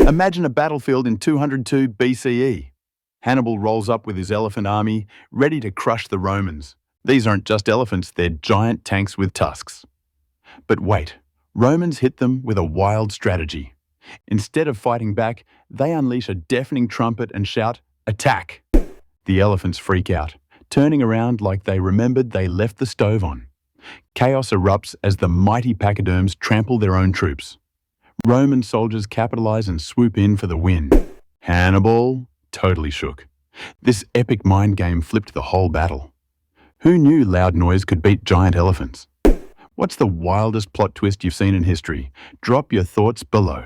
Imagine a battlefield in 202 BCE. Hannibal rolls up with his elephant army, ready to crush the Romans. These aren't just elephants, they're giant tanks with tusks. But wait, Romans hit them with a wild strategy. Instead of fighting back, they unleash a deafening trumpet and shout, "Attack!" The elephants freak out, turning around like they remembered they left the stove on. Chaos erupts as the mighty pachyderms trample their own troops. Roman soldiers capitalize and swoop in for the win. Hannibal totally shook. This epic mind game flipped the whole battle. Who knew loud noise could beat giant elephants? What's the wildest plot twist you've seen in history? Drop your thoughts below.